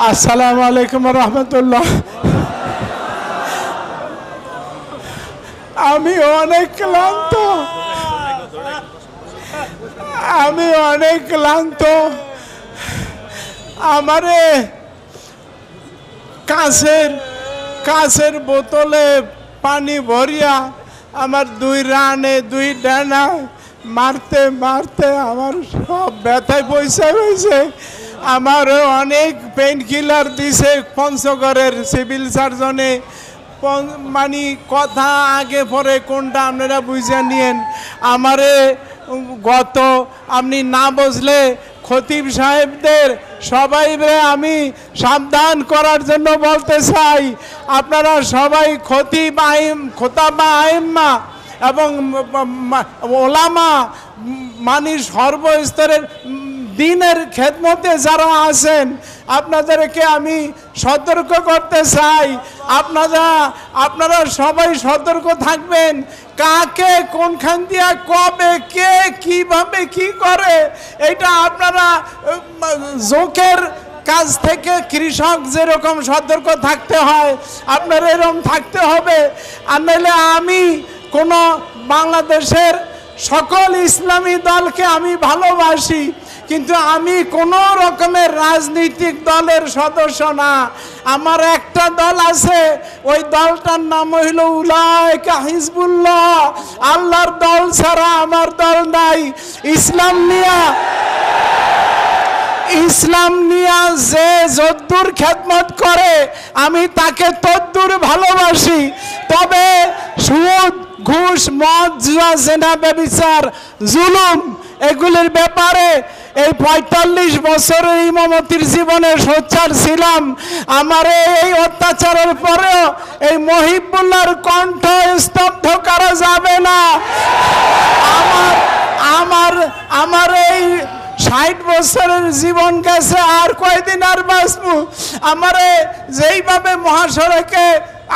আসসালামু আলাইকুম রহমতুল্লাহ। আমি অনেক ক্লান্ত, আমারে কাছের বোতলে পানি ভরিয়া আমার 2 রানে 2 ডানা মারতে মারতে আমার সব ব্যথায় পয়সা হয়েছে। আমারও অনেক পেইন কিলার দিছে পঞ্চগড়ের সিভিল সার্জনে। মানে কথা আগে পরে কোনটা আপনারা বুঝে নিয়েন। আমারে গত আপনি না বুঝলে খতিব সাহেবদের সবাই আমি সাবধান করার জন্য বলতে চাই। আপনারা সবাই খতিব খোতাবা আইম্মা এবং ওলামা মানে সর্বস্তরের দিনের খেদমতে যারা আছেন আপনাদেরকে আমি সতর্ক করতে চাই। আপনারা সবাই সতর্ক থাকবেন। কাকে কোনখান দিয়া কবে কে কিভাবে কি করে এটা আপনারা জোকের কাজ থেকে কৃষক যেরকম সতর্ক থাকতে হয় আপনার এরকম থাকতে হবে। আর নইলে আমি কোনো বাংলাদেশের সকল ইসলামী দলকে আমি ভালোবাসি, কিন্তু আমি কোনো রকমের রাজনৈতিক দলের সদস্য না। আমার একটা দল আছে, ওই দলটার নাম হইল উলাইকা হিজবুল্লাহ। আল্লাহর দল ছাড়া আমার দল নাই। ইসলাম নিয়া যে যদ্দুর খেদমত করে আমি তাকে তদ্দুর ভালোবাসি। তবে সুদ, ঘুষ, মদ, জুয়া, জেনা, ব্যভিচার, জুলুম এগুলির ব্যাপারে এই 45 বছরের ইমামতির জীবনে সোচ্চার ছিলাম। আমার এই অত্যাচারের পরেও এই মহিবুল্লাহর কণ্ঠ স্তব্ধ করা যাবে না। আমার এই 60 বছরের জীবন গেছে, আর কয়দিন আর বাঁচবো। আমারে যেইভাবে মহাসড়কে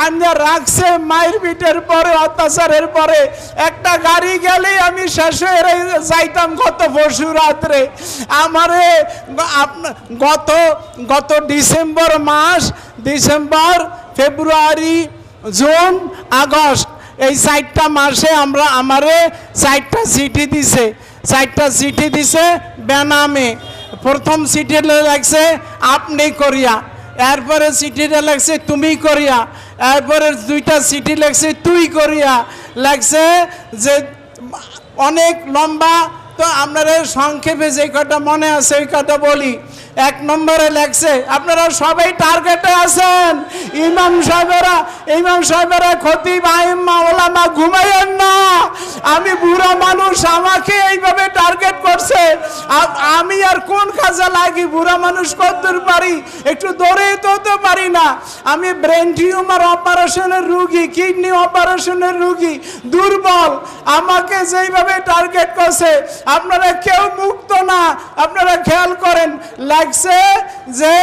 আনিয়া রাখছে মায়ের পিঠের পরে, অত্যাচারের পরে, একটা গাড়ি গেলেই আমি শেষ হয়ে যাইতাম গত পরশু রাত্রে। আমারে গত ডিসেম্বর মাস, ডিসেম্বর, ফেব্রুয়ারি, জুন, আগস্ট এই 4টা মাসে আমারে 4টা চিঠি দিছে বেনামে। প্রথম চিঠিটা লাগছে আপনি করিয়া, এরপরে চিঠিটা লাগছে তুমি করিয়া, এরপরে 2টা চিঠি লাগছে তুই করিয়া লাগছে, যে অনেক লম্বা। তো আপনারা সংক্ষেপে যে কটা মনে আছে ওই কটা বলি। 1 নম্বরে লেখছে, আপনারা সবাই টার্গেটে আছেন। ইমাম সাহেবেরা খতিব আইম্মা ওলামা ঘুমাইয়েন না। আমি বুড়া মানুষ, আমাকে এইভাবে টার্গেট করছে। আমি আর কোন কাজে লাগি? বুড়া মানুষ কতদূর পারি? একটু দৌড়েই তো পারি না। আমি ব্রেন টিউমার অপারেশনের রুগী, কিডনি অপারেশনের রুগী, দুর্বল। আমাকে যেইভাবে টার্গেট করছে আপনারা কেউ মুক্ত না। আপনারা খেয়াল করেন, লাগছে যে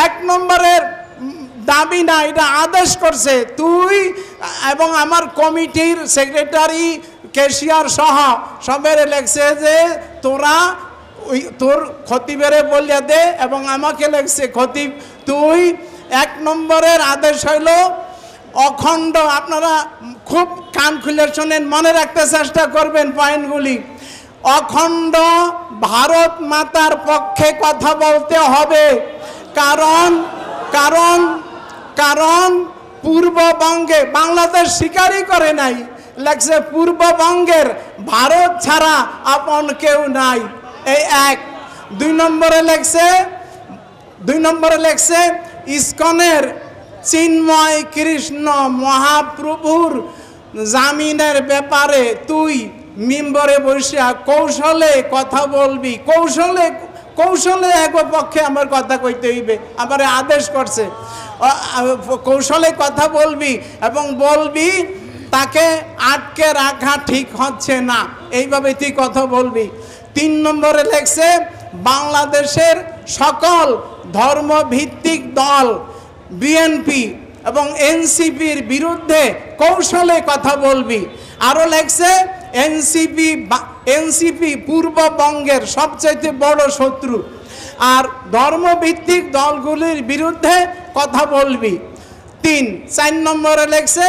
1 নম্বরের দাবি না, এটা আদেশ করছে তুই এবং আমার কমিটির সেক্রেটারি, ক্যাশিয়ার সহ সবের লেখছে যে তোর খতিবেরে বলিয়া দে, এবং আমাকে লেখছে খতিব তুই। 1 নম্বরের আদেশ হইল অখণ্ড, আপনারা খুব কান খুলে শোনেন, মনে রাখতে চেষ্টা করবেন পয়েন্টগুলি। অখণ্ড ভারত মাতার পক্ষে কথা বলতে হবে। কারণ পূর্ববঙ্গে বাংলাদেশ স্বীকারই করে নাই, লাগছে পূর্ববঙ্গের ভারত ছাড়া আপন কেউ নাই। এই 1। 2 নম্বরে লেখছে ইসকনের চিন্ময় কৃষ্ণ মহাপ্রভুর জামিনের ব্যাপারে তুই মিম্বরে বসিয়া কৌশলে কথা বলবি। কৌশলে এক পক্ষে আমার কথা কইতে হইবে, আমার আদেশ করছে। কৌশলে কথা বলবি এবং বলবি তাকে আটকে রাখা ঠিক হচ্ছে না, এইভাবে তুই কথা বলবি। 3 নম্বরে লেখছে বাংলাদেশের সকল ধর্মভিত্তিক দল বিএনপি এবং এনসিপির বিরুদ্ধে কৌশলে কথা বলবি। আরও লেখছে এনসিপি পূর্ববঙ্গের সবচাইতে বড় শত্রু। আর ধর্মভিত্তিক দলগুলির বিরুদ্ধে কথা বলবি। 4 নম্বরে লেখছে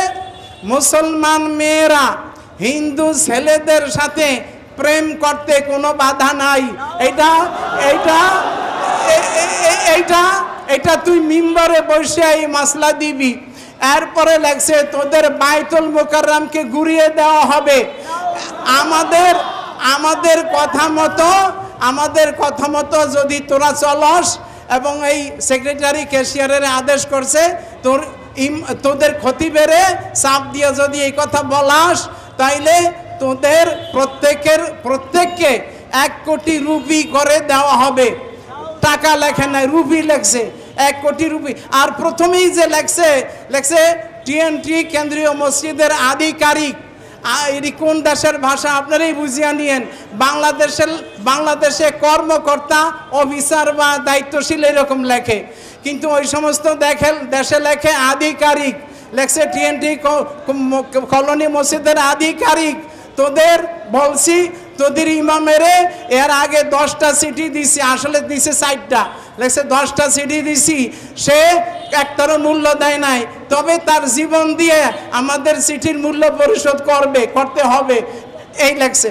মুসলমান মেয়েরা হিন্দু ছেলেদের সাথে প্রেম করতে কোনো বাধা নাই। এইটা এইটা এইটা এটা তুই মিম্বরে বসে এই মাসলা দিবি। এরপরে লেখছে তোদের বাইতুল মুকাররমকে ঘুরিয়ে দেওয়া হবে। আমাদের কথা মতো যদি তোরা চলস, এবং এই সেক্রেটারি ক্যাশিয়ারের আদেশ করছে তোদের খতিবেরে চাপ দিয়ে যদি এই কথা বলাস, তাইলে তোদের প্রত্যেককে 1 কোটি রুপি করে দেওয়া হবে। টাকা লেখে নাই, রুপি লেখছে, 1 কোটি রুপি। আর প্রথমেই যে লেখছে টিএনটি কেন্দ্রীয় মসজিদের আধিকারিক। এটি কোন দেশের ভাষা আপনারাই বুঝিয়ে নিয়েন। বাংলাদেশে কর্মকর্তা, অফিসার বা দায়িত্বশীল এরকম লেখে, কিন্তু ওই সমস্ত দেশে লেখে আধিকারিক। লেখছে টিএনটি কলোনি মসজিদের আধিকারিক। তোদের বলছি তোদের ইমামেরে এর আগে 10টা সিটি দিছি, আসলে দিছে 4টা, লেখছে 10টা সিটি দিছি, সে একটারও মূল্য দেয় নাই, তবে তার জীবন দিয়ে আমাদের সিটির মূল্য পরিশোধ করতে হবে, এই লেখছে।